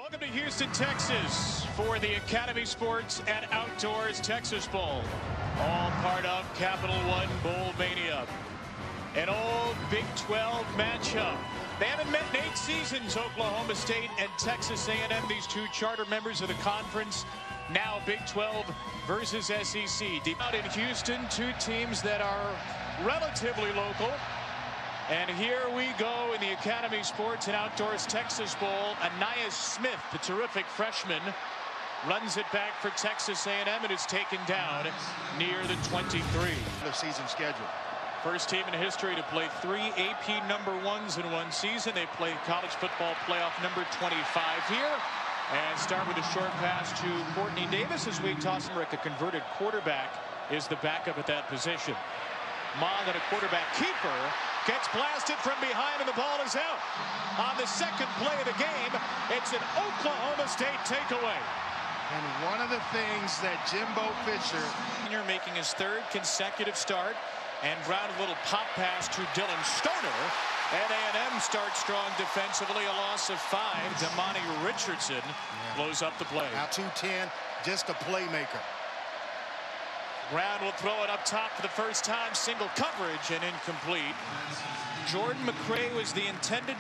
Welcome to Houston, Texas for the Academy Sports and Outdoors Texas Bowl. All part of Capital One Bowl Mania. An old Big 12 matchup. They haven't met in 8 seasons, Oklahoma State and Texas A&M, these two charter members of the conference. Now Big 12 versus SEC. Deep out in Houston, two teams that are relatively local. And here we go in the Academy Sports and Outdoors Texas Bowl. Anaya Smith, the terrific freshman, runs it back for Texas A&M and is taken down near the 23. The season schedule. First team in history to play 3 AP #1s in one season. They play college football playoff number 25 here. And start with a short pass to Courtney Davis as we toss him. A converted quarterback is the backup at that position. Mond, a quarterback keeper, gets blasted from behind and the ball is out. On the second play of the game, it's an Oklahoma State takeaway. And one of the things that Jimbo Fisher, making his 3rd consecutive start, and Brown a little pop pass to Dylan Stoner, and A&M starts strong defensively. A loss of 5. Damani Richardson blows up the play. Out 210, just a playmaker. Brown will throw it up top for the first time. Single coverage and incomplete. Jordan McCray was the intended.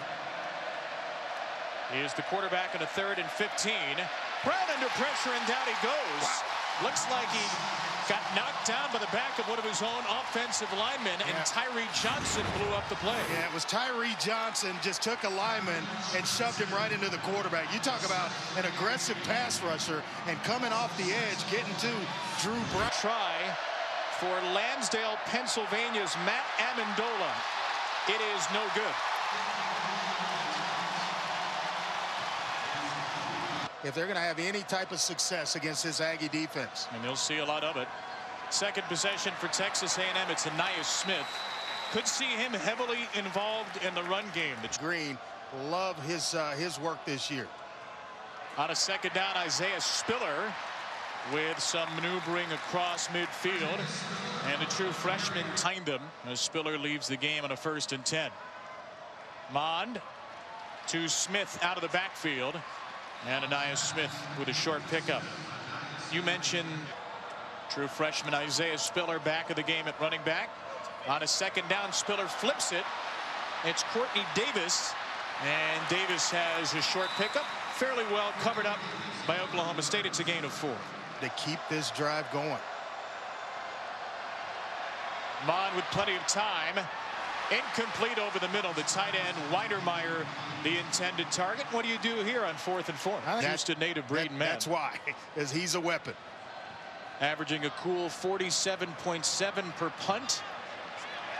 He is the quarterback in a 3rd and 15. Brown under pressure and down he goes. Wow. Looks like he got knocked down by the back of one of his own offensive linemen, and Tyree Johnson blew up the play. Yeah, it was Tyree Johnson just took a lineman and shoved him right into the quarterback. You talk about an aggressive pass rusher and coming off the edge, getting to Drew Brown. Try for Lansdale, Pennsylvania's Matt Amendola. It is no good. If they're going to have any type of success against this Aggie defense. And they'll see a lot of it. Second possession for Texas A&M. It's Anaya Smith. Could see him heavily involved in the run game. Green, love his work this year. On a second down, Isaiah Spiller with some maneuvering across midfield. And the true freshman timed him as Spiller leaves the game on a 1st and 10. Mond to Smith out of the backfield. And Anaya Smith with a short pickup. You mentioned true freshman Isaiah Spiller back of the game at running back. On a second down, Spiller flips it. It's Courtney Davis. And Davis has a short pickup. Fairly well covered up by Oklahoma State. It's a gain of 4. To keep this drive going. Mond with plenty of time. Incomplete over the middle. The tight end Weidermeyer, the intended target. What do you do here on 4th and 4? Houston native Braden Mann. That's why, as he's a weapon. Averaging a cool 47.7 per punt.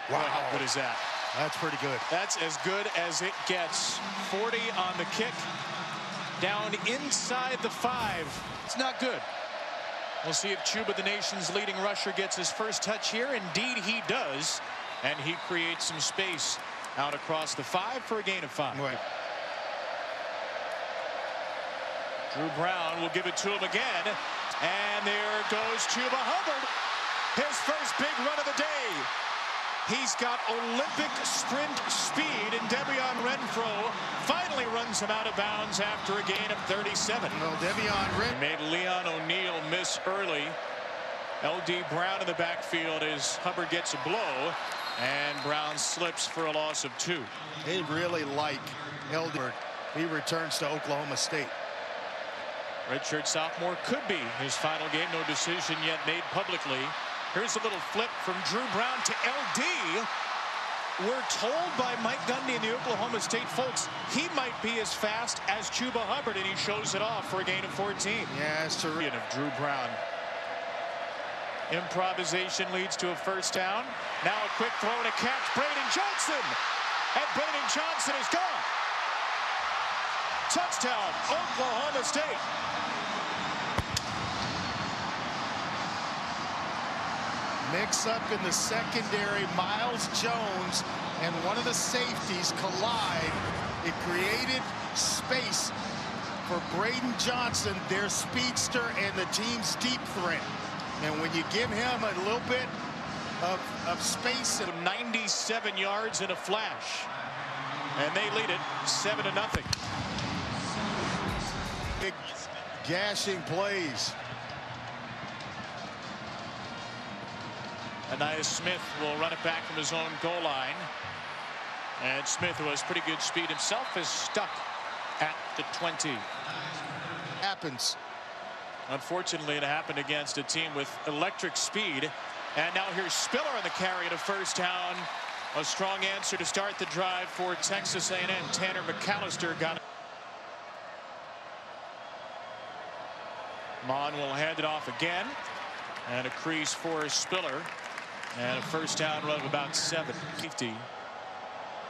Wow, how good is that? That's pretty good. That's as good as it gets. 40 on the kick. Down inside the 5. It's not good. We'll see if Chuba, the nation's leading rusher, gets his first touch here. Indeed, he does. And he creates some space out across the 5 for a gain of 5. Right. Drew Brown will give it to him again. And there goes Chuba Hubbard. His first big run of the day. He's got Olympic sprint speed, and Devion Renfro finally runs him out of bounds after a gain of 37. Well, Devion Renfro made Leon O'Neal miss early. L.D. Brown in the backfield as Hubbard gets a blow. And Brown slips for a loss of 2. They really like L.D. He returns to Oklahoma State. Redshirt sophomore could be his final game. No decision yet made publicly. Here's a little flip from Drew Brown to L.D. We're told by Mike Gundy and the Oklahoma State folks he might be as fast as Chuba Hubbard, and he shows it off for a gain of 14. Yeah, it's terrific. Of Drew Brown. Improvisation leads to a first down. Now a quick throw and a catch. Braden Johnson. And Braden Johnson is gone. Touchdown, Oklahoma State. Mix up in the secondary. Miles Jones and one of the safeties collide. It created space for Braden Johnson, their speedster and the team's deep threat. And when you give him a little bit of space. 97 yards in a flash. And they lead it 7-0. Big gashing plays. Anais Smith will run it back from his own goal line. And Smith, who has pretty good speed himself, is stuck at the 20. Happens. Unfortunately, it happened against a team with electric speed. And now here's Spiller on the carry and a first down. A strong answer to start the drive for Texas A&M. Tanner McAllister got it. Mon will hand it off again. And a crease for Spiller. And a first down run of about 7. 50.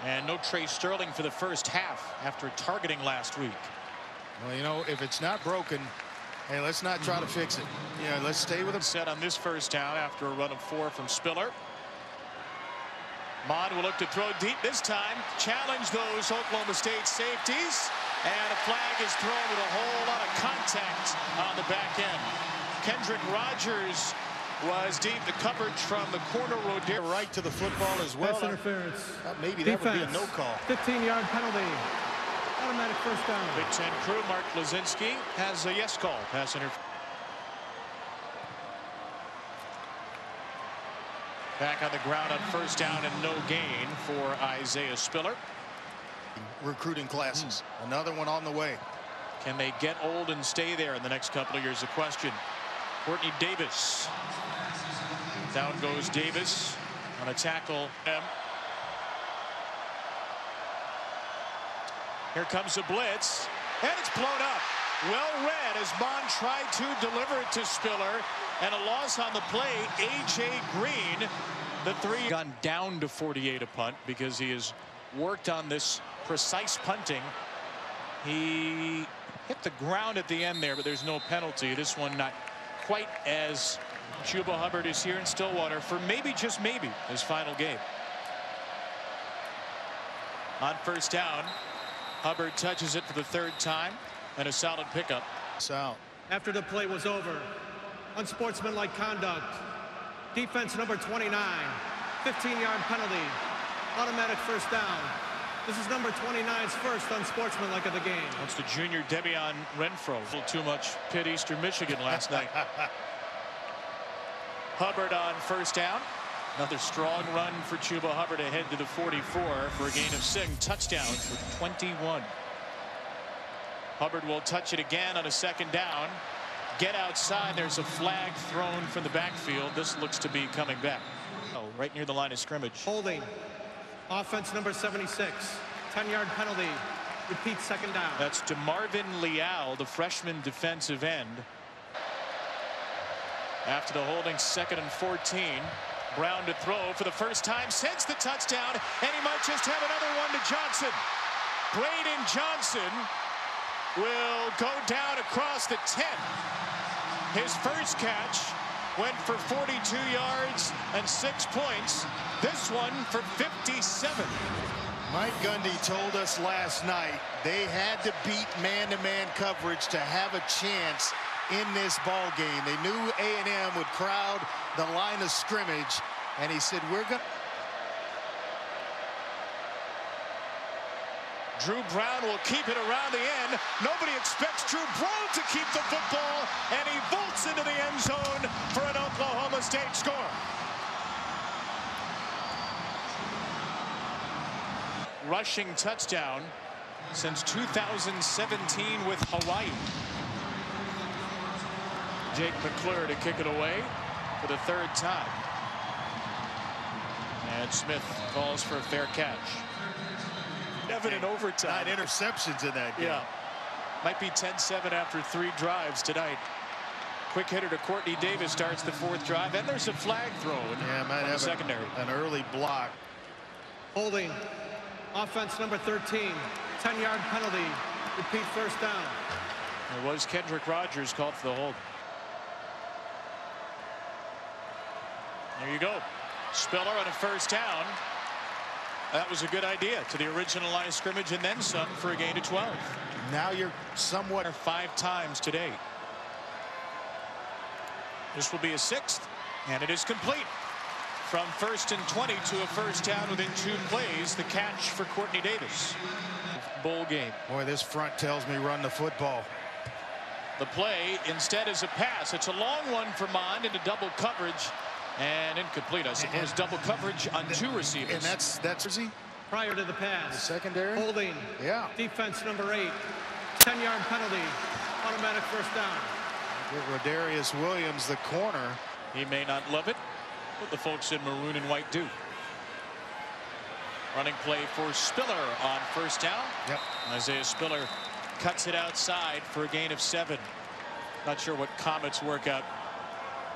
And no Trey Sterling for the first half after targeting last week. Well, you know, if it's not broken, hey, let's not try to fix it. Yeah, let's stay with him. Set on this first down after a run of 4 from Spiller. Mon will look to throw deep this time. Challenge those Oklahoma State safeties. And a flag is thrown with a whole lot of contact on the back end. Kendrick Rogers was deep. The coverage from the corner road right to the football as well. Pass interference. Maybe that would be a no call. 15-yard penalty. Automatic first down. Big Ten crew Mark Lazinski has a yes call. Pass interference. Back on the ground on first down and no gain for Isaiah Spiller. Recruiting classes. Another one on the way. Can they get old and stay there in the next couple of years? The question. Courtney Davis. Down goes Davis on a tackle. Here comes a blitz, and it's blown up. Well read as Mon tried to deliver it to Spiller, and a loss on the play. A.J. Green, the 3, gone down to 48 a punt because he has worked on this precise punting. He hit the ground at the end there, but there's no penalty. This one not quite as Chuba Hubbard is here in Stillwater for maybe, just maybe, his final game. On first down, Hubbard touches it for the 3rd time, and a solid pickup. After the play was over, unsportsmanlike conduct. Defense number 29, 15-yard penalty, automatic first down. This is number 29's first unsportsmanlike of the game. That's the junior Debian Renfro. A little too much Pitt Eastern Michigan last night. Hubbard on first down. Another strong run for Chuba Hubbard ahead to the 44 for a gain of 6. Touchdown for 21. Hubbard will touch it again on a 2nd down. Get outside. There's a flag thrown from the backfield. This looks to be coming back. Oh, right near the line of scrimmage. Holding. Offense number 76. 10-yard penalty. Repeat 2nd down. That's DeMarvin Leal, the freshman defensive end. After the holding, 2nd and 14. Brown to throw for the first time since the touchdown, and he might just have another one to Johnson. Braden Johnson will go down across the 10. His first catch went for 42 yards and 6 points. This one for 57. Mike Gundy told us last night they had to beat man-to-man coverage to have a chance in this ball game. They knew A&M would crowd the line of scrimmage, and he said, we're going. Drew Brown will keep it around the end. Nobody expects Drew Brown to keep the football, and he vaults into the end zone for an Oklahoma State score. Rushing touchdown since 2017 with Hawaii. Jake McClure to kick it away for the 3rd time. And Smith calls for a fair catch. Evan in overtime. 9 interceptions in that game. Yeah. Might be 10-7 after 3 drives tonight. Quick hitter to Courtney Davis starts the 4th drive. And there's a flag thrown. Yeah, might have secondary. An early block. Holding. Offense number 13. 10-yard penalty. Repeat first down. It was Kendrick Rogers called for the hold. There you go. Spiller on a first down. That was a good idea to the original line of scrimmage and then some for a gain of 12. Now you're somewhat 5 times today. This will be a 6th, and it is complete. From 1st and 20 to a first down within 2 plays. The catch for Courtney Davis. Bowl game. Boy, this front tells me run the football. The play instead is a pass. It's a long one for Mond into double coverage and incomplete. I suppose double coverage on two receivers. And that's Prior to the pass. the secondary. Holding. Yeah. Defense number 8. 10-yard penalty. Automatic first down. Get Rodarius Williams, the corner. He may not love it, but the folks in maroon and white do. Running play for Spiller on first down. Yep. Isaiah Spiller cuts it outside for a gain of 7. Not sure what Comets workout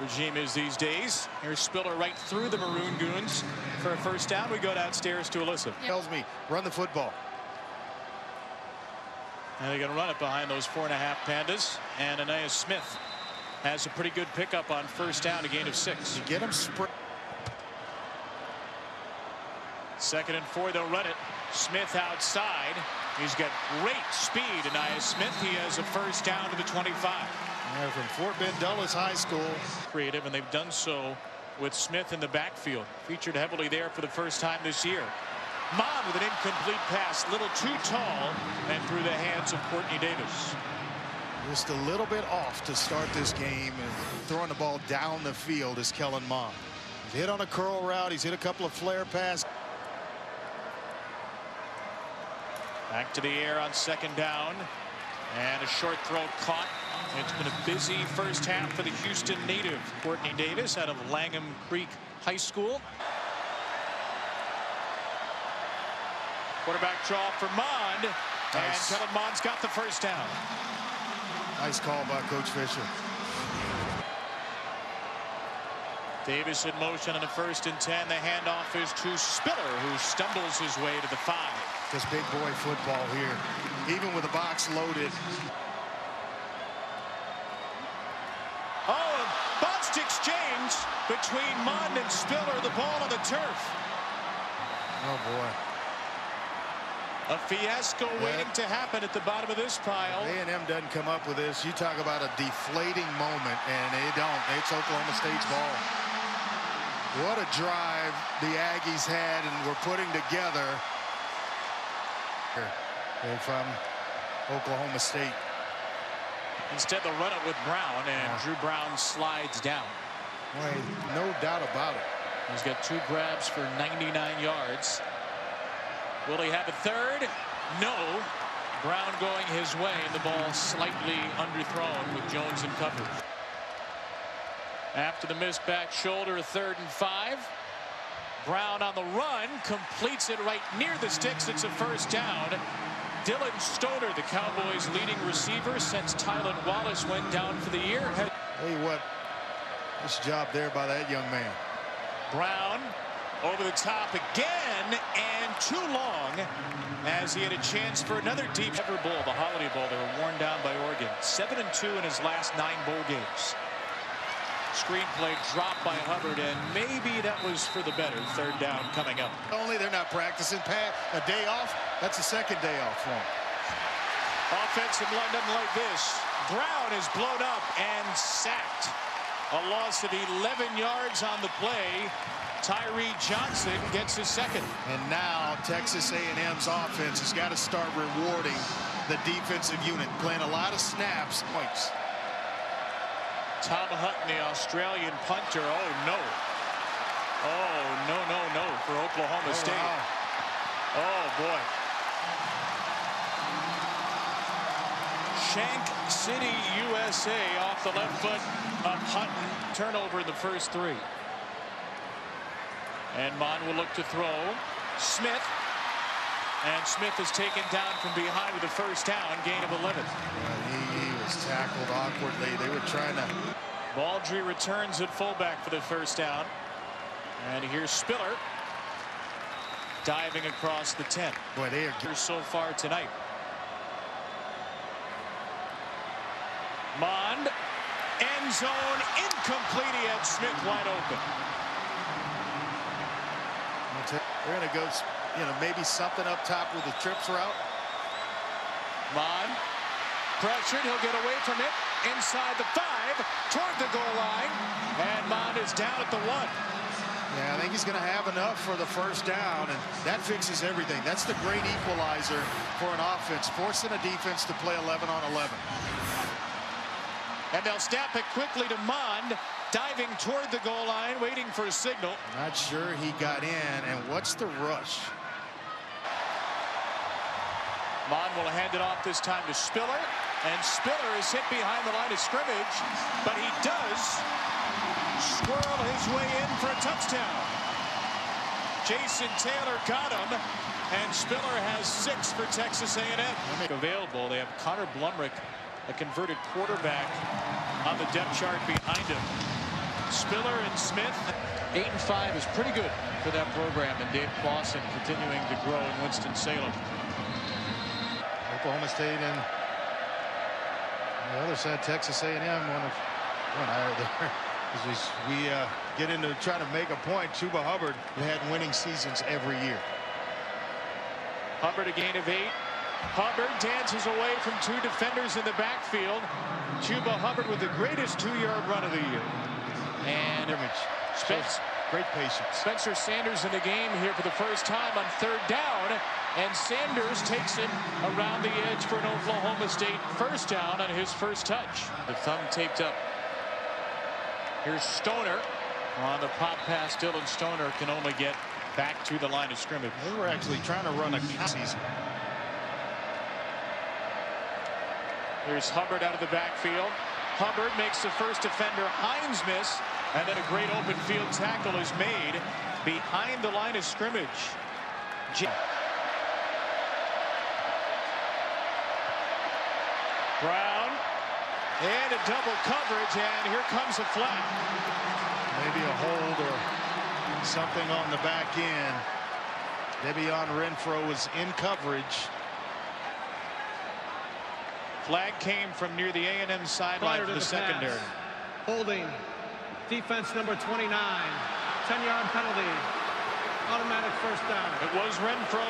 regime is these days. Here's Spiller right through the Maroon Goons for a first down. We go downstairs to Alyssa. Tells me run the football. And they're going to run it behind those 4.5 Pandas. And Anais Smith has a pretty good pickup on first down, a gain of 6. You get him sprint. 2nd and 4, they'll run it. Smith outside. He's got great speed, Anais Smith. He has a first down to the 25. Yeah, from Fort Bend Dulles High School. Creative, and they've done so with Smith in the backfield. Featured heavily there for the first time this year. Mond with an incomplete pass, little too tall, and through the hands of Courtney Davis. Just a little bit off to start this game, and throwing the ball down the field is Kellen Mond. He's hit on a curl route. He's hit a couple of flare passes. Back to the air on 2nd down, and a short throw caught. It's been a busy first half for the Houston native, Courtney Davis, out of Langham Creek High School. Quarterback draw for Mond, Nice. and Kellen Mond's got the first down. Nice call by Coach Fisher. Davis in motion on the 1st and 10. The handoff is to Spiller, who stumbles his way to the 5. Just big boy football here, even with the box loaded. Oh, a bounced exchange between Mond and Spiller. The ball on the turf. Oh boy. A fiasco waiting to happen at the bottom of this pile. A&M doesn't come up with this. You talk about a deflating moment, and they don't. It's Oklahoma State's ball. What a drive the Aggies had and were putting together from Oklahoma State. Instead, they'll run it with Brown, and Drew Brown slides down. Boy, no doubt about it. He's got 2 grabs for 99 yards. Will he have a third? No. Brown going his way, and the ball slightly underthrown with Jones in coverage. After the missed back shoulder, a 3rd and 5. Brown on the run, completes it right near the sticks. It's a first down. Dylan Stoner, the Cowboys' leading receiver since Tylan Wallace went down for the year. Tell you what, nice job there by that young man. Brown over the top again, and too long, as he had a chance for another deep Ever Bowl, the Holiday Bowl. They were worn down by Oregon. 7-2 in his last 9 bowl games. Screenplay dropped by Hubbard, and maybe that was for the better. 3rd down coming up. Only they're not practicing. A day off, that's the 2nd day off for them. Offensive line doesn't like this. Brown is blown up and sacked. A loss of 11 yards on the play. Tyree Johnson gets his 2nd. And now Texas A&M's offense has got to start rewarding the defensive unit, playing a lot of snaps. Points. Tom Hutton, the Australian punter. Oh, no. Oh, no for Oklahoma State. Wow. Oh, boy. Shank City, USA off the left foot of Hutton. Turnover in the first 3. And Mond will look to throw. Smith. And Smith is taken down from behind with a first down, gain of 11. He was tackled awkwardly. They were trying to. Baldry returns at fullback for the first down. And here's Spiller diving across the 10. Boy, they are so far tonight. Mond, end zone, incomplete. He had Smith wide open. They're going to go, maybe something up top with the trips route. Mond, pressured. He'll get away from it. Inside the 5, toward the goal line. And Mond is down at the 1. Yeah, I think he's going to have enough for the first down, and that fixes everything. That's the great equalizer for an offense, forcing a defense to play 11 on 11. And they'll snap it quickly to Mond, diving toward the goal line, waiting for a signal. Not sure he got in, and what's the rush? Mond will hand it off this time to Spiller, and Spiller is hit behind the line of scrimmage, but he does swirl his way in for a touchdown. Jason Taylor got him, and Spiller has 6 for Texas A&M. Available, they have Connor Blumrick, a converted quarterback, on the depth chart behind him. Spiller and Smith. 8-5 is pretty good for that program, and Dave Clawson continuing to grow in Winston-Salem. Oklahoma State and on the other side, Texas A&M, one higher there. As we get into trying to make a point, Chuba Hubbard had winning seasons every year. Hubbard a gain of 8. Hubbard dances away from 2 defenders in the backfield. Chuba Hubbard with the greatest 2-yard run of the year. And great patience. Spencer Sanders in the game here for the first time on 3rd down. And Sanders takes him around the edge for an Oklahoma State first down on his first touch. The thumb taped up. Here's Stoner on the pop pass. Dylan Stoner can only get back to the line of scrimmage. They were actually trying to run a season. Here's Hubbard out of the backfield. Hubbard makes the first defender Hines miss, and then a great open field tackle is made behind the line of scrimmage. Brown and a double coverage, and here comes a flag. Maybe a hold or something on the back end. Debian Renfro was in coverage. Flag came from near the A&M sideline for the secondary. Holding. Defense number 29. 10-yard penalty. Automatic first down. It was Renfro.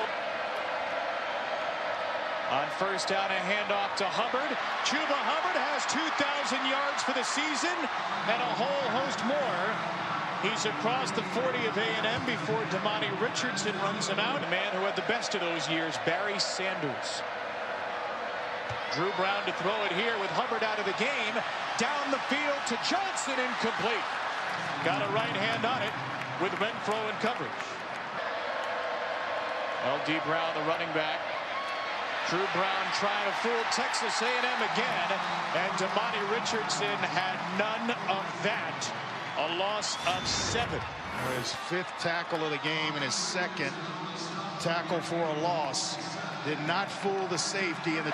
On first down, a handoff to Hubbard. Chuba Hubbard has 2,000 yards for the season and a whole host more. He's across the 40 of A&M before Damani Richardson runs him out. A man who had the best of those years, Barry Sanders. Drew Brown to throw it here with Hubbard out of the game. Down the field to Johnson, incomplete. Got a right hand on it with Renfro in coverage. L.D. Brown, the running back. Drew Brown trying to fool Texas A&M again. And Damani Richardson had none of that. A loss of 7. His 5th tackle of the game and his 2nd tackle for a loss. Did not fool the safety in the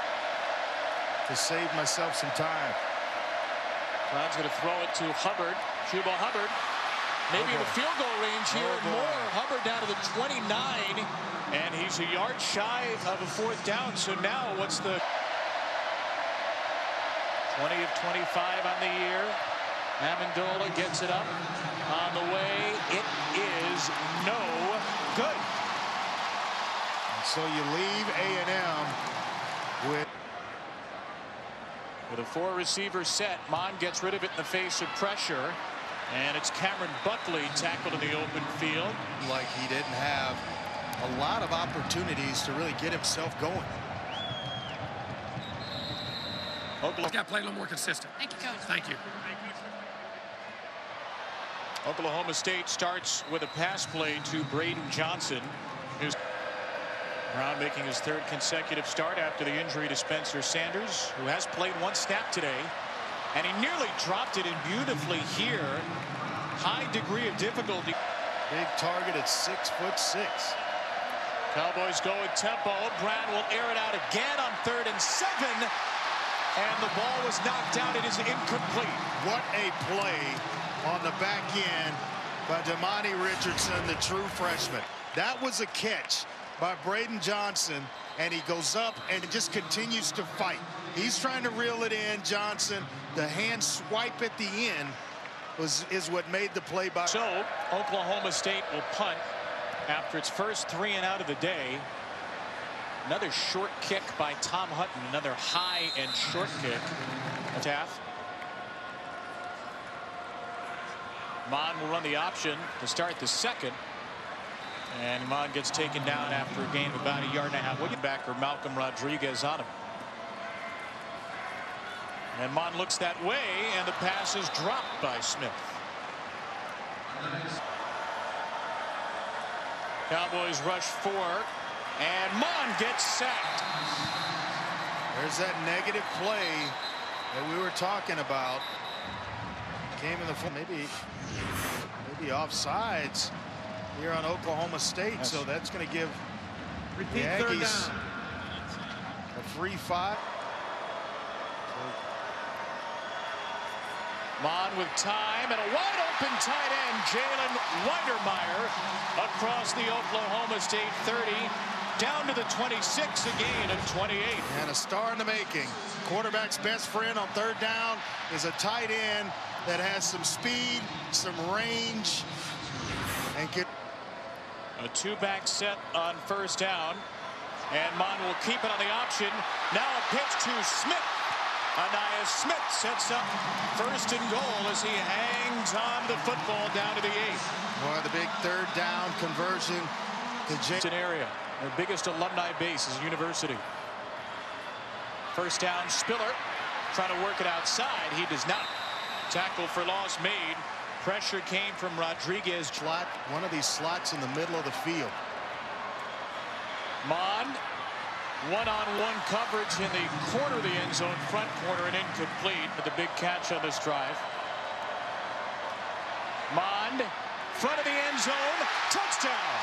to save myself some time. Brown's going to throw it to Hubbard. Chuba Hubbard. Maybe in the field goal range here. More. Hubbard down to the 29. And he's a yard shy of a 4th down. So now what's the 20 of 25 on the year. Amendola gets it up. On the way. It is no good. And so you leave A&M with a 4-receiver set. Mond gets rid of it in the face of pressure. And it's Cameron Buckley tackled in the open field. Like he didn't have a lot of opportunities to really get himself going. Got to play a little more consistent. Thank you, Coach. Thank you. Oklahoma State starts with a pass play to Braden Johnson. Brown making his 3rd consecutive start after the injury to Spencer Sanders, who has played 1 snap today. And he nearly dropped it in beautifully here. High degree of difficulty. Big target at 6'6". Cowboys go with tempo. Brown will air it out again on 3rd and 7. And the ball was knocked out. It is incomplete. What a play on the back end by Damani Richardson, the true freshman. That was a catch by Braden Johnson, and he goes up and just continues to fight. He's trying to reel it in. Johnson, the hand swipe at the end is what made the play by. So Oklahoma State will punt after its first 3 and out of the day. Another short kick by Tom Hutton, another high and short kick. Taff. Mond will run the option to start the 2nd. And Mond gets taken down after a gain of about 1.5 yards. Backer Malcolm Rodriguez on him. And Mon looks that way, and the pass is dropped by Smith. Cowboys rush 4, and Mon gets sacked. There's that negative play that we were talking about. Came in the maybe offsides here on Oklahoma State, yes. So that's going to give the Aggies a free 5. Mon with time and a wide open tight end, Jalen Weidermeyer, across the Oklahoma State 30, down to the 26, a gain of 28. And a star in the making. Quarterback's best friend on 3rd down is a tight end that has some speed, some range, and get a 2-back set on 1st down, and Mon will keep it on the option. Now a pitch to Smith. Anaya Smith sets up 1st and goal as he hangs on the football down to the 8. Boy, the big 3rd down conversion to Jason area. Their biggest alumni base is university. 1st down, Spiller trying to work it outside. He does not. Tackle for loss made. Pressure came from Rodriguez. Slot, one of these slots in the middle of the field. Mon, one-on-one coverage in the corner of the end zone, front corner, and incomplete. But the big catch on this drive. Mon, front of the end zone, touchdown.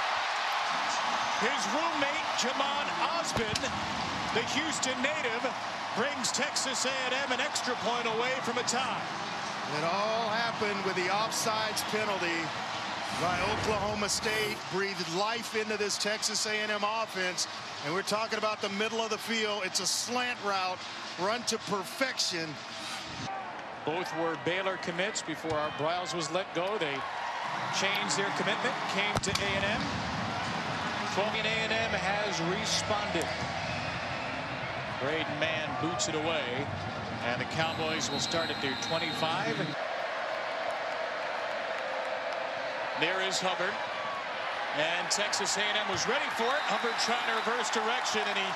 His roommate, Jamon Osborne, the Houston native, brings Texas A&M an extra point away from a tie. It all happened with the offsides penalty by Oklahoma State. Breathed life into this Texas A&M offense. And we're talking about the middle of the field. It's a slant route, run to perfection. Both were Baylor commits before our Briles was let go. They changed their commitment, came to A&M. 12 A&M has responded. Braden Mann boots it away, and the Cowboys will start at their 25. There is Hubbard, and Texas A&M was ready for it. Hubbard trying to reverse direction, and he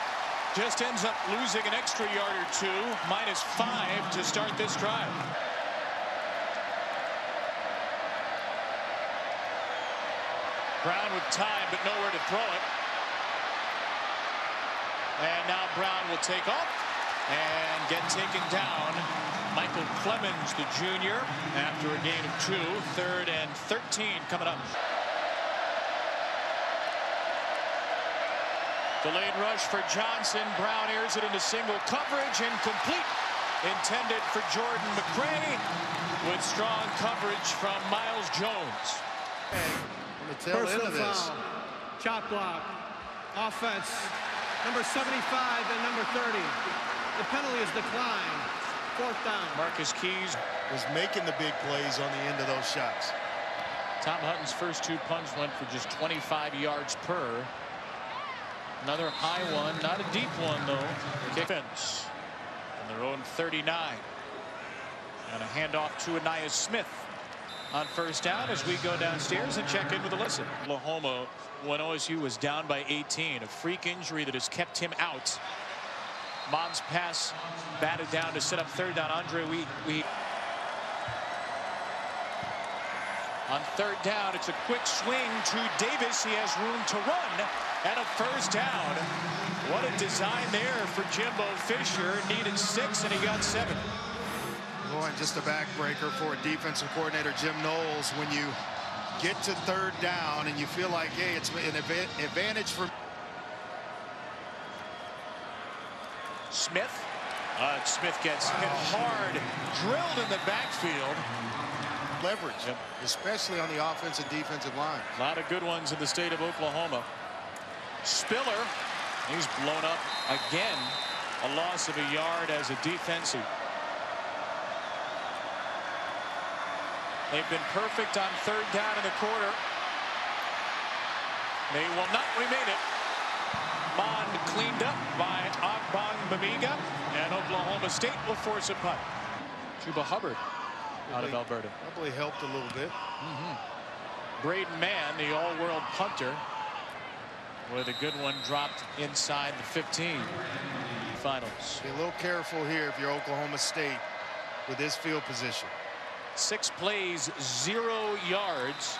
just ends up losing an extra yard or 2. -5 to start this drive. Brown with time, but nowhere to throw it. And now Brown will take off and get taken down. Michael Clemens, the junior, after a gain of 2. 3rd and 13 coming up. Delayed rush for Johnson. Brown airs it into single coverage, incomplete. Intended for Jordan McRae, with strong coverage from Miles Jones. On the tail end of this. Foul. Chop block. Offense. Number 75 and number 30. The penalty is declined. 4th down. Marcus Keys was making the big plays on the end of those shots. Tom Hutton's first 2 punts went for just 25 yards per. Another high one, not a deep one though. Defense on their own 39. And a handoff to Anaya Smith on 1st down as we go downstairs and check in with Alyssa. Oklahoma, when OSU was down by 18, a freak injury that has kept him out. Mon's pass batted down to set up 3rd down. Andre, on 3rd down, it's a quick swing to Davis. He has room to run and a 1st down. What a design there for Jimbo Fisher. Needed 6 and he got 7. Boy, just a backbreaker for defensive coordinator Jim Knowles. When you get to 3rd down and you feel like, hey, it's an advantage for Smith. Smith gets hit hard, drilled in the backfield. Leverage, yep. Especially on the offensive and defensive line. A lot of good ones in the state of Oklahoma. Spiller, he's blown up again. A loss of a yard as a defensive. They've been perfect on 3rd down in the quarter. They will not remain it. Mon cleaned up by Ogbong Bamiga, and Oklahoma State will force a punt. Chuba Hubbard out of Alberta. Probably helped a little bit. Braden Mann, the all-world punter, with a good one dropped inside the 15. semifinals. Be a little careful here if you're Oklahoma State with this field position. 6 plays, 0 yards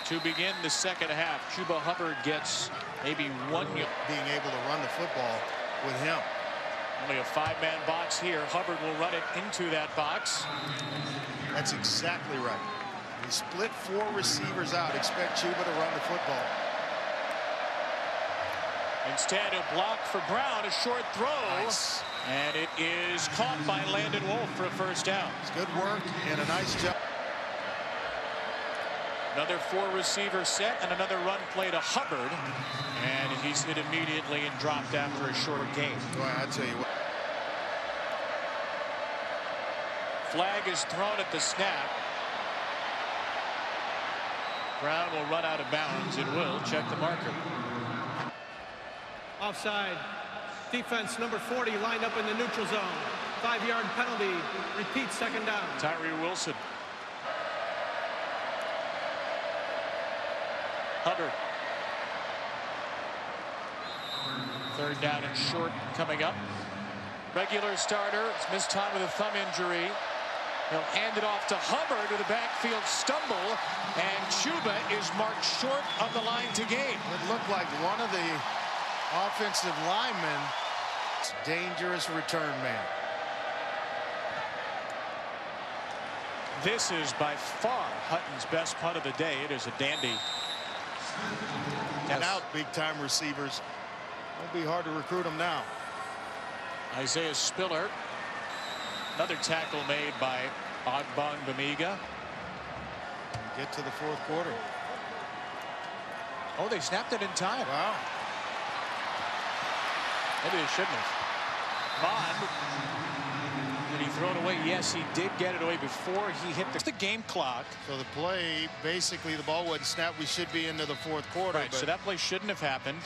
to begin the second half. Chuba Hubbard gets maybe 1 yard. Being able to run the football with him. Only a 5-man box here. Hubbard will run it into that box. That's exactly right. He split 4 receivers out. Expect Chuba to run the football. Instead, a block for Brown, a short throw. Nice. And it is caught by Landon Wolf for a first down. It's good work and a nice job. Another 4-receiver set and another run play to Hubbard. And he's hit immediately and dropped after a short gain. Boy, I tell you what. Flag is thrown at the snap. Brown will run out of bounds. It will check the marker. Offside. Defense number 40 lined up in the neutral zone. 5-yard penalty. Repeat, second down. Tyree Wilson. Hubbard. 3rd down and short coming up. Regular starter. It's missed time with a thumb injury. He'll hand it off to Hubbard with a backfield stumble. And Chuba is marked short of the line to gain. It looked like one of the offensive linemen. Dangerous return man. This is by far Hutton's best punt of the day. It is a dandy. And out big-time receivers. Won't be hard to recruit them now. Isaiah Spiller. Another tackle made by Ogbong Bamiga. Get to the 4th quarter. Oh, they snapped it in time. Wow. Maybe they shouldn't have. Bond. Did he throw it away? Yes, he did get it away before he hit the game clock. So the play, basically the ball wasn't snapped. We should be into the 4th quarter. Right, so that play shouldn't have happened.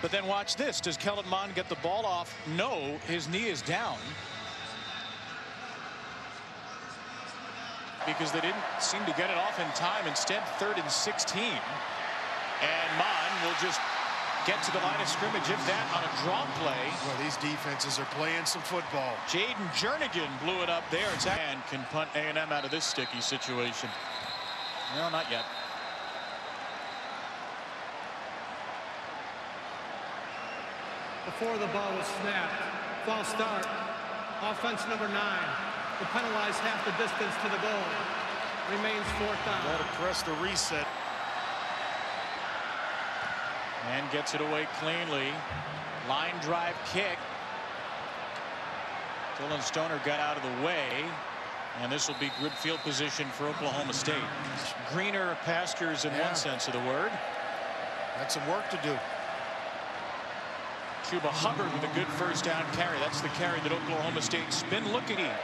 But then watch this. Does Kellen Mond get the ball off? No, his knee is down. Because they didn't seem to get it off in time. Instead, 3rd and 16. And Mond will just get to the line of scrimmage, if that, on a draw play. Well, these defenses are playing some football. Jaden Jernigan blew it up there. And can punt A&M out of this sticky situation. No, not yet. Before the ball was snapped. False start. Offense number 9. Will penalize half the distance to the goal. Remains 4th down. Got to press the reset. And gets it away cleanly. Line drive kick. Dylan Stoner got out of the way. And this will be good field position for Oklahoma State. Greener pastures in one sense of the word. Got some work to do. Chuba Hubbard with a good first down carry. That's the carry that Oklahoma State's been looking at.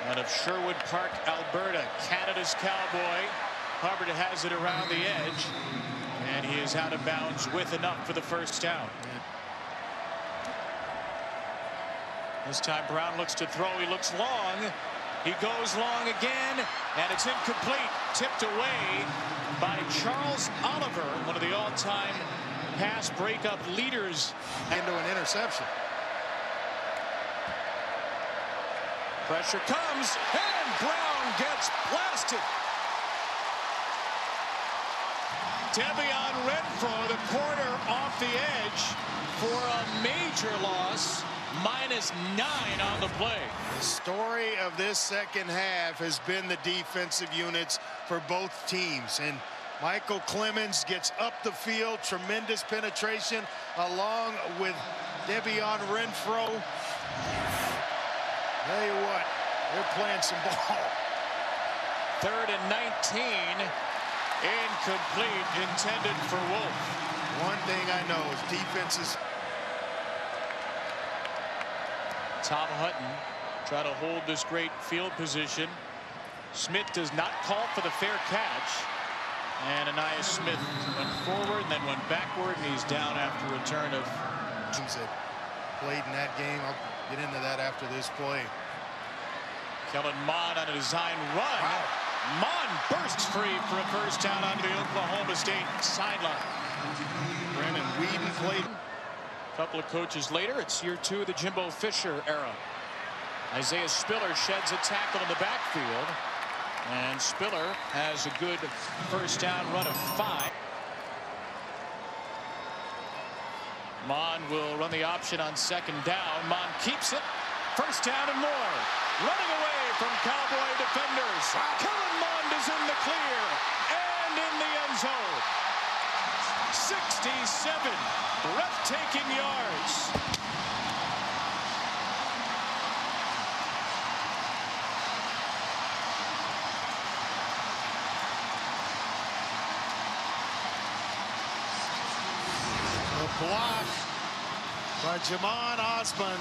Out of Sherwood Park, Alberta, Canada's cowboy. Hubbard has it around the edge. And he is out of bounds with enough for the first down. This time Brown looks to throw. He looks long. He goes long again. And it's incomplete. Tipped away by Charles Oliver, one of the all-time pass breakup leaders. Into an interception. Pressure comes, and Brown gets blasted. Devion Renfro, the corner, off the edge for a major loss. -9 on the play. The story of this second half has been the defensive units for both teams. And Michael Clemens gets up the field, tremendous penetration, along with Devion Renfro. Tell you what, they're playing some ball. 3rd and 19. Incomplete, intended for Wolf. One thing I know is defenses. Tom Hutton try to hold this great field position. Smith does not call for the fair catch. And Anais Smith went forward and then went backward, and he's down after return of. That played in that game. I'll get into that after this play. Kellen Mond on a design run. Wow. Mond bursts free for a first down onto the Oklahoma State sideline. Brandon Whedon played. A couple of coaches later, it's year 2 of the Jimbo Fisher era. Isaiah Spiller sheds a tackle in the backfield, and Spiller has a good first down run of 5. Mon will run the option on second down. Mon keeps it. First down and more. Running away from Cowboy defenders. Kellen Mond is in the clear and in the end zone. 67 breathtaking yards. The block by Jamon Osman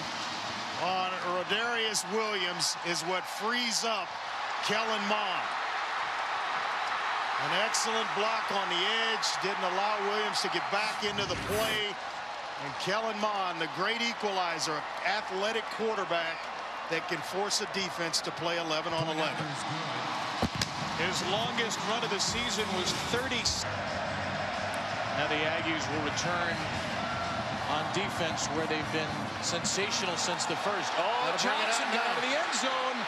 on Rodarius Williams is what frees up Kellen Mond. An excellent block on the edge, didn't allow Williams to get back into the play. And Kellen Mond, the great equalizer, athletic quarterback that can force a defense to play 11 on 11. His longest run of the season was 30. Now the Aggies will return on defense where they've been sensational since the first. Oh, Johnson got out of the end zone.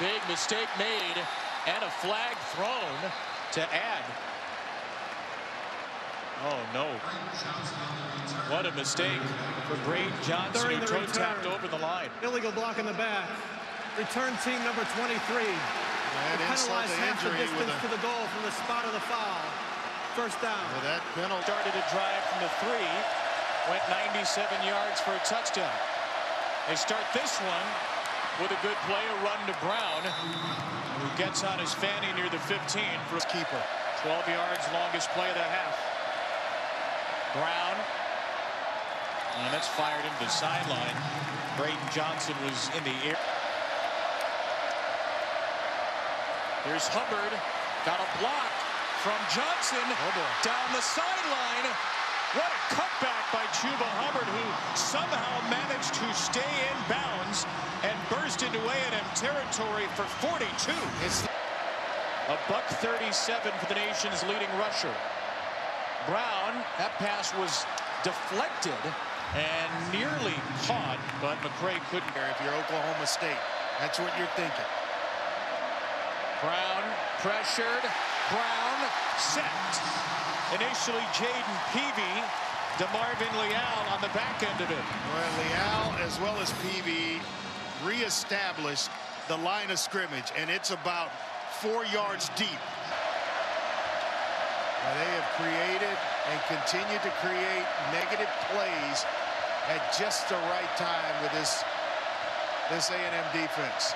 Big mistake made and a flag thrown to add. Oh no. What a mistake for Braden Johnson, who toe tapped over the line. Illegal block in the back. Return team number 23. Penalized half the distance to the goal from the spot of the foul. First down. That penalty Started a drive from the 3. Went 97 yards for a touchdown. They start this one with a good play, a run to Brown, who gets on his fanny near the 15 for his keeper. 12 yards, longest play of the half. Brown, and that's fired into the sideline. Braden Johnson was in the air. Here's Hubbard, got a block from Johnson down the sideline. What a cutback by Chuba Hubbard, who somehow managed to stay in bounds and burst into A&M territory for 42. It's a $137 for the nation's leading rusher. Brown, that pass was deflected and nearly caught, but McCray couldn't. If you're Oklahoma State, that's what you're thinking. Brown pressured. Brown sacked. Initially Jaden Peavy, DeMarvin Leal on the back end of it. Well, Leal as well as Peavy reestablished the line of scrimmage, and it's about 4 yards deep. Now they have created and continue to create negative plays at just the right time with this A&M defense.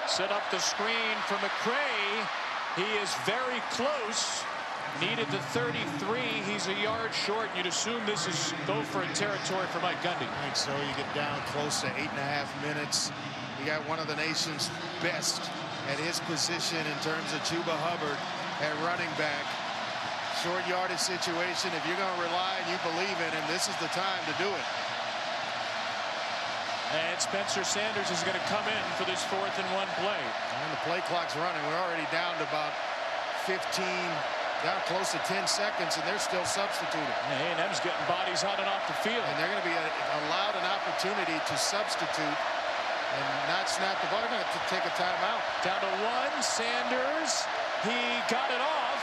Set up the screen for McCray. He is very close. Needed the 33. He's a yard short. You'd assume this is go for a territory for Mike Gundy. I think so. You get down close to 8.5 minutes. You got one of the nation's best at his position in terms of Chuba Hubbard at running back. Short yardage situation. If you're going to rely and you believe in him, this is the time to do it. And Spencer Sanders is going to come in for this 4th and 1 play. And the play clock's running. We're already down to about 15, down close to 10 seconds, and they're still substituting. A&M's getting bodies on and off the field. And they're going to be allowed an opportunity to substitute and not snap the ball. They're going to take a timeout. Down to 1. Sanders, he got it off.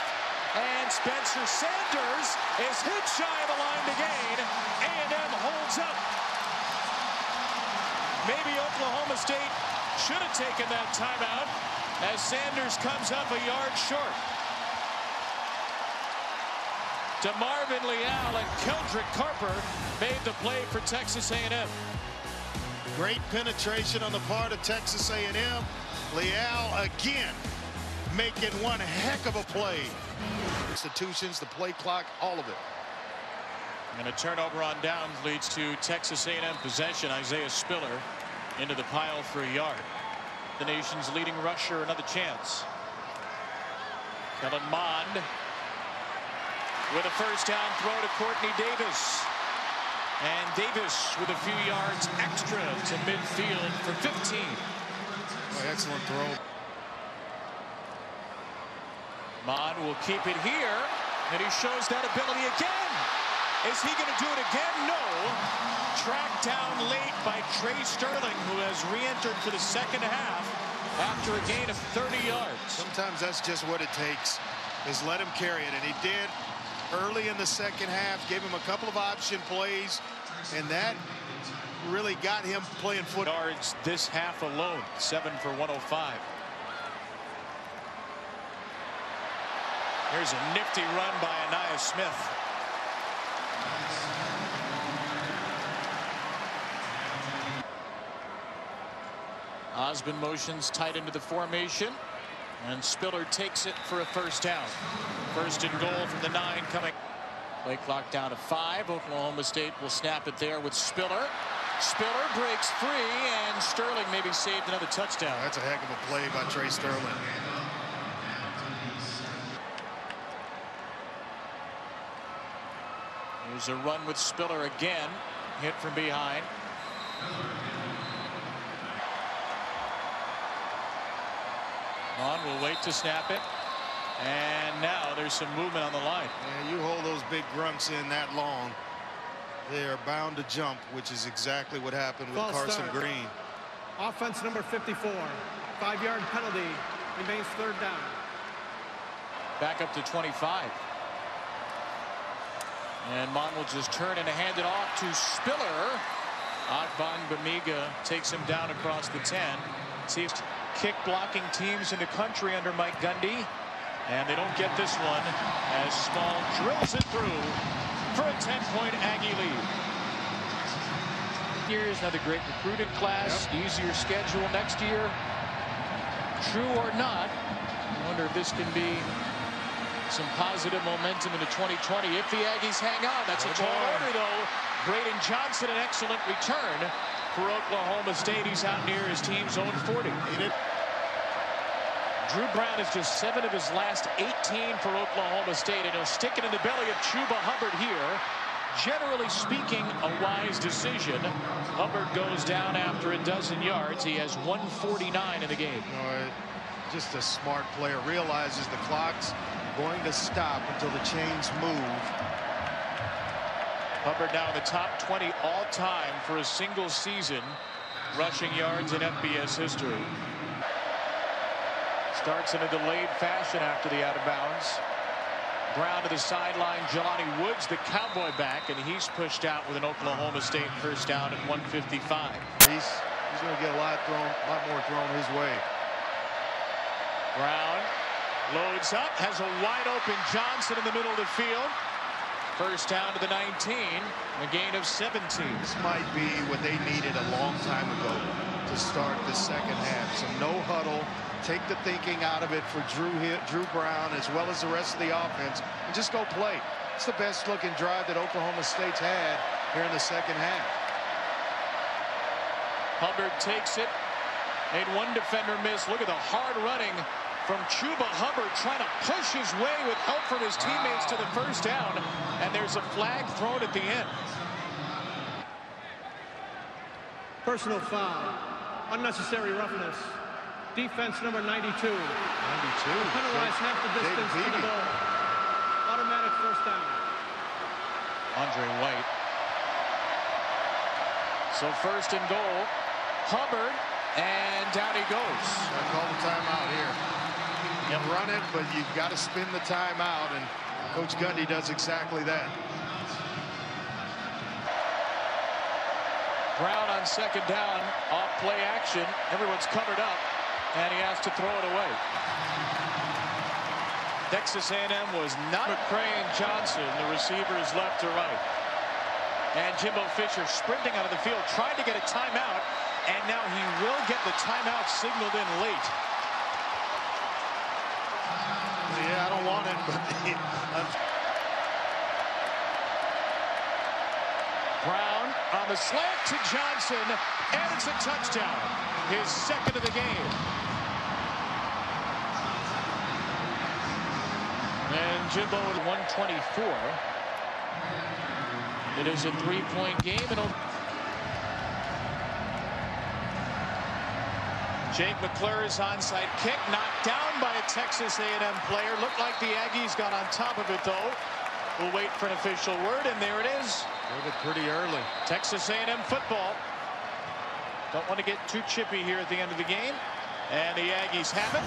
And Spencer Sanders is hit shy of the line to gain. A&M holds up. Maybe Oklahoma State should have taken that timeout as Sanders comes up a yard short. DeMarvin Leal and Keldrick Carper made the play for Texas A&M. Great penetration on the part of Texas A&M. Leal again making one heck of a play. Institutions, the play clock, all of it. And a turnover on downs leads to Texas A&M possession. Isaiah Spiller into the pile for a yard. The nation's leading rusher another chance. Kellen Mond with a first down throw to Courtney Davis. And Davis with a few yards extra to midfield for 15. Oh, excellent throw. Mon will keep it here, and he shows that ability again. Is he going to do it again? No. Tracked down late by Trey Sterling, who has re-entered for the second half after a gain of 30 yards. Sometimes that's just what it takes, is let him carry it, and he did early in the second half. Gave him a couple of option plays, and that really got him playing football. Yards this half alone, 7 for 105. Here's a nifty run by Anaya Smith. Osmond motions tight into the formation, and Spiller takes it for a first down. First and goal from the 9 coming. Play clock down to 5. Oklahoma State will snap it there with Spiller. Spiller breaks free, and Sterling maybe saved another touchdown. That's a heck of a play by Trey Sterling. Here's a run with Spiller again. Hit from behind. Mon will wait to snap it. And now there's some movement on the line. Yeah, you hold those big grunts in that long, they are bound to jump, which is exactly what happened with Carson Green. Offense number 54. 5-yard penalty. Remains third down. Back up to 25. And Mon will just turn and hand it off to Spiller. Akban Bamiga takes him down across the 10. Sees kick blocking teams in the country under Mike Gundy. And they don't get this one as Small drills it through for a 10-point Aggie lead. Here's another great recruiting class. Yep. Easier schedule next year. True or not, I wonder if this can be some positive momentum into 2020 if the Aggies hang on. That's a tall order, though. Braden Johnson, an excellent return for Oklahoma State. He's out near his team's own 40. Drew Brown is just 7 of his last 18 for Oklahoma State, and he'll stick it in the belly of Chuba Hubbard here. Generally speaking, a wise decision. Hubbard goes down after a dozen yards. He has 149 in the game. Just a smart player. Realizes the clock's going to stop until the chains move. Hubbard now in the top 20 all-time for a single season rushing yards in FBS history. Starts in a delayed fashion after the out of bounds. Brown to the sideline. Jelani Woods, the Cowboy back, and he's pushed out with an Oklahoma State first down at 155. He's going to get a lot more thrown his way. Brown loads up, has a wide open Johnson in the middle of the field. First down to the 19, a gain of 17. This might be what they needed a long time ago to start the second half. Some no huddle. Take the thinking out of it for Drew Brown as well as the rest of the offense, and just go play. It's the best looking drive that Oklahoma State's had here in the second half. Hubbard takes it, made one defender miss. Look at the hard running from Chuba Hubbard, trying to push his way with help from his teammates to the first down, and there's a flag thrown at the end. Personal foul. Unnecessary roughness. Defense number 92. 92. Penalized half the distance to the ball. Automatic first down. Andre White. So first and goal. Hubbard, and down he goes. I call the timeout here. You can run it, but you've got to spin the timeout, and Coach Gundy does exactly that. Brown on second down, off play action. Everyone's covered up, and he has to throw it away. Texas A&M was not McCray and Johnson, the receivers left to right. And Jimbo Fisher sprinting out of the field, trying to get a timeout, and now he will get the timeout signaled in late. Yeah, I don't want it, but Brown on the slant to Johnson, and it's a touchdown. His second of the game. And Jimbo with 124. It is a three-point game. Jake McClure's onside kick knocked down by a Texas A&M player. Looked like the Aggies got on top of it, though. We'll wait for an official word, and there it is. Did it pretty early. Texas A&M football. Don't want to get too chippy here at the end of the game. And the Aggies have it.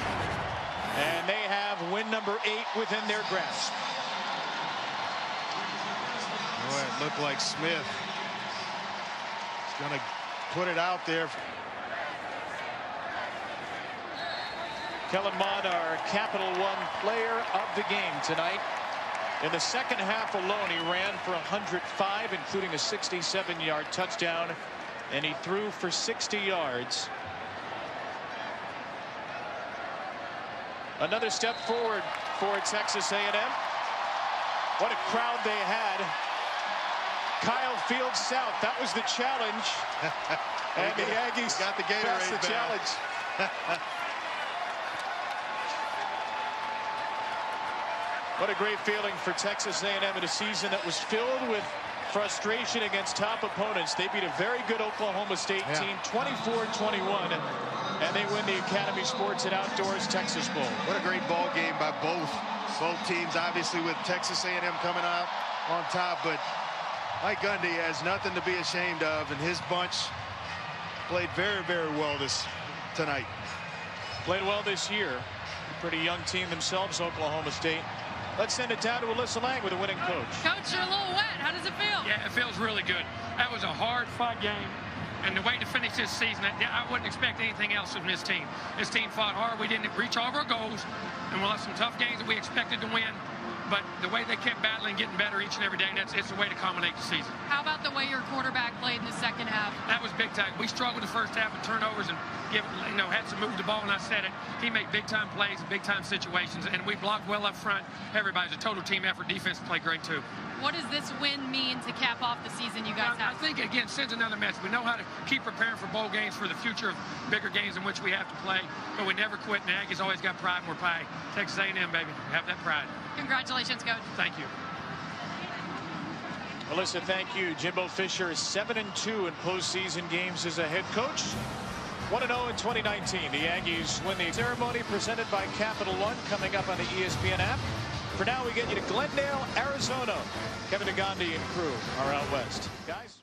And they have win number 8 within their grasp. Boy, it looked like Smith is going to put it out there. Kellen Mond, our Capital One player of the game tonight. In the second half alone, he ran for 105, including a 67-yard touchdown, and he threw for 60 yards. Another step forward for Texas A&M. What a crowd they had. Kyle Field South, that was the challenge. And the Aggies got the Gatorade passed the back. challenge. What a great feeling for Texas A&M in a season that was filled with frustration against top opponents. They beat a very good Oklahoma State team 24-21, and they win the Academy Sports and Outdoors Texas Bowl. What a great ball game by both teams, obviously, with Texas A&M coming out on top, but Mike Gundy has nothing to be ashamed of, and his bunch played very, very well tonight. Played well this year. Pretty young team themselves, Oklahoma State. Let's send it down to Alyssa Lang with a winning coach. Coach, you're a little wet. How does it feel? Yeah, it feels really good. That was a hard-fought game. And the way to finish this season, I wouldn't expect anything else from this team. This team fought hard. We didn't reach all of our goals, and we lost some tough games that we expected to win. But the way they kept battling, getting better each and every day, it's the way to culminate the season. How about the way your quarterback played in the second half? That was big time. We struggled the first half with turnovers and had some move the ball, and I said it. He made big-time plays in big-time situations, and we blocked well up front. Everybody's a total team effort. Defense played great, too. What does this win mean to cap off the season you guys have? I think, again, sends another message. We know how to keep preparing for bowl games, for the future of bigger games in which we have to play, but we never quit, and the Aggies always got pride, and we're pride. Texas A&M, baby. Have that pride. Congratulations, Coach. Thank you. Alyssa, thank you. Jimbo Fisher is 7-2 in postseason games as a head coach. 1-0 in 2019. The Aggies win the ceremony presented by Capital One, coming up on the ESPN app. For now, we get you to Glendale, Arizona. Kevin Gandhi and crew are out west. Guys.